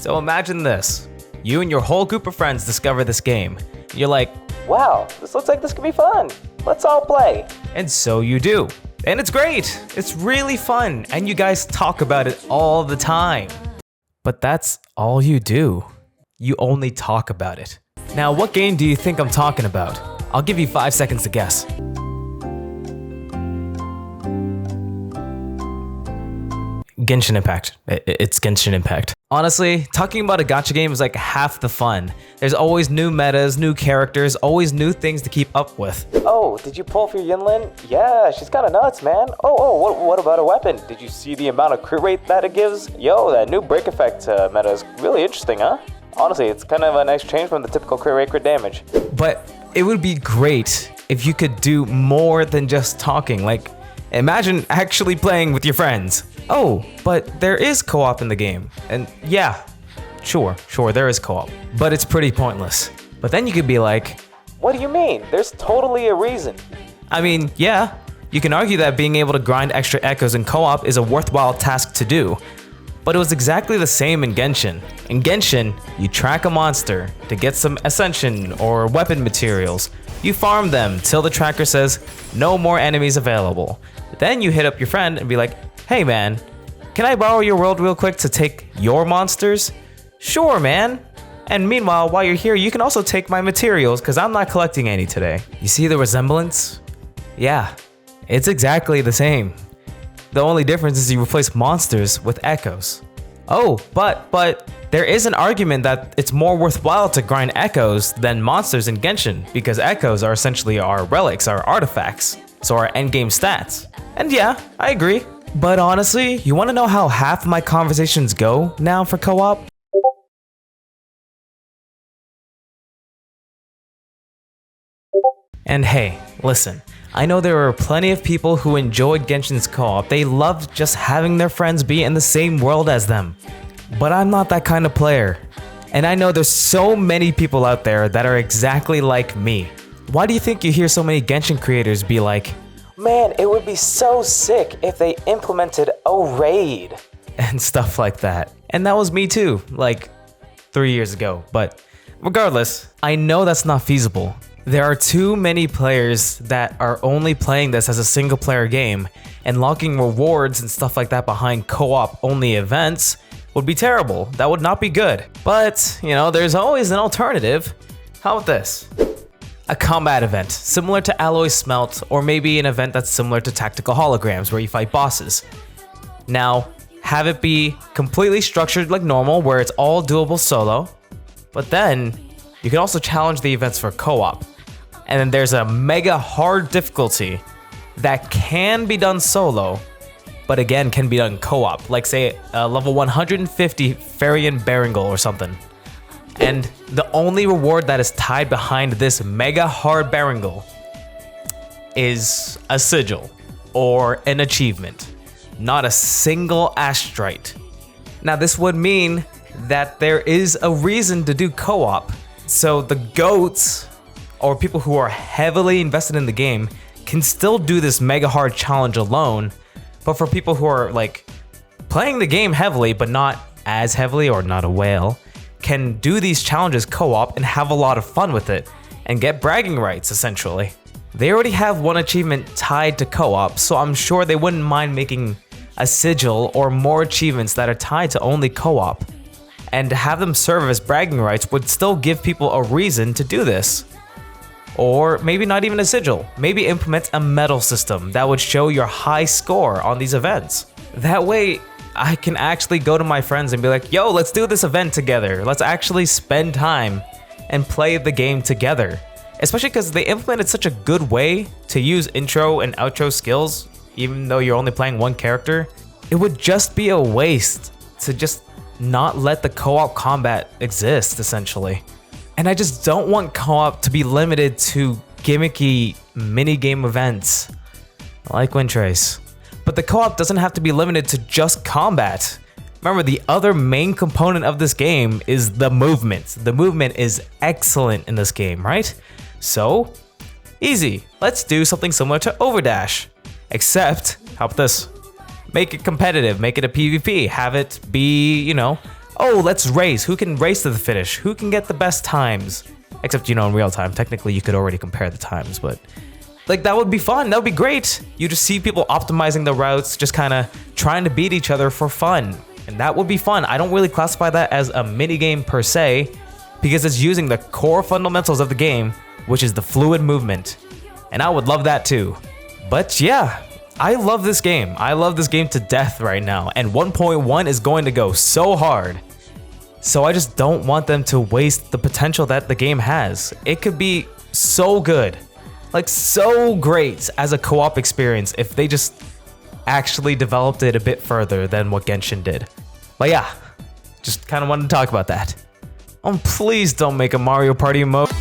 So imagine this. You and your whole group of friends discover this game. You're like, wow, this looks like this could be fun. Let's all play. And so you do. And it's great. It's really fun. And you guys talk about it all the time. But that's all you do. You only talk about it. Now, what game do you think I'm talking about? I'll give you 5 seconds to guess. Genshin Impact. It's Genshin Impact. Honestly, talking about a gacha game is like half the fun. There's always new metas, new characters, always new things to keep up with. Oh, did you pull for Yinlin? Yeah, she's kinda nuts, man. What about a weapon? Did you see the amount of crit rate that it gives? Yo, that new break effect meta is really interesting, huh? Honestly, it's kind of a nice change from the typical crit rate, crit damage. But it would be great if you could do more than just talking. Like, imagine actually playing with your friends. Oh, but there is co-op in the game. And yeah, sure, there is co-op. But it's pretty pointless. But then you could be like, what do you mean? There's totally a reason. I mean, yeah, you can argue that being able to grind extra echoes in co-op is a worthwhile task to do. But it was exactly the same in Genshin. In Genshin, you track a monster to get some ascension or weapon materials. You farm them till the tracker says, no more enemies available. Then you hit up your friend and be like, hey man, can I borrow your world real quick to take your monsters? Sure, man. And meanwhile, while you're here, you can also take my materials because I'm not collecting any today. You see the resemblance? Yeah, it's exactly the same. The only difference is you replace monsters with echoes. Oh, but there is an argument that it's more worthwhile to grind echoes than monsters in Genshin because echoes are essentially our relics, our artifacts, so our endgame stats. And yeah, I agree. But honestly, you want to know how half my conversations go now for co-op? And hey, listen, I know there are plenty of people who enjoyed Genshin's co-op. They loved just having their friends be in the same world as them. But I'm not that kind of player. And I know there's so many people out there that are exactly like me. Why do you think you hear so many Genshin creators be like, man, it would be so sick if they implemented a raid? And stuff like that. And that was me too, like 3 years ago. But regardless, I know that's not feasible. There are too many players that are only playing this as a single player game, and locking rewards and stuff like that behind co-op only events would be terrible. That would not be good. But, you know, there's always an alternative. How about this? A combat event, similar to Alloy Smelt, or maybe an event that's similar to Tactical Holograms, where you fight bosses. Now, have it be completely structured like normal, where it's all doable solo, but then you can also challenge the events for co-op. And then there's a mega hard difficulty that can be done solo, but again can be done co-op, like say level 150 Farian Berengal or something. And the only reward that is tied behind this mega hard Berengal is a sigil or an achievement, not a single astrite. Now this would mean that there is a reason to do co-op. So the GOATs, or people who are heavily invested in the game, can still do this mega hard challenge alone, but for people who are like playing the game heavily but not as heavily, or not a whale, can do these challenges co-op and have a lot of fun with it and get bragging rights essentially. They already have one achievement tied to co-op, so I'm sure they wouldn't mind making a sigil or more achievements that are tied to only co-op. And to have them serve as bragging rights would still give people a reason to do this. Or maybe not even a sigil, maybe implement a medal system that would show your high score on these events. That way, I can actually go to my friends and be like, yo, let's do this event together. Let's actually spend time and play the game together. Especially because they implemented such a good way to use intro and outro skills, even though you're only playing one character. It would just be a waste to just not let the co-op combat exist, essentially. And I just don't want co-op to be limited to gimmicky minigame events like Windtrace. But the co-op doesn't have to be limited to just combat. Remember, the other main component of this game is the movement. The movement is excellent in this game, right? So, easy. Let's do something similar to Overdash. Except, how about this? Make it competitive, make it a PvP, have it be, you know, oh, let's race. Who can race to the finish? Who can get the best times? Except, you know, in real time, technically you could already compare the times, but like that would be fun. That would be great. You just see people optimizing the routes, just kind of trying to beat each other for fun. And that would be fun. I don't really classify that as a minigame per se, because it's using the core fundamentals of the game, which is the fluid movement. And I would love that too. But yeah, I love this game. I love this game to death right now. And 1.1 is going to go so hard. So I just don't want them to waste the potential that the game has. It could be so good. Like so great as a co-op experience if they just actually developed it a bit further than what Genshin did. But yeah, just kind of wanted to talk about that. Please don't make a Mario Party mode.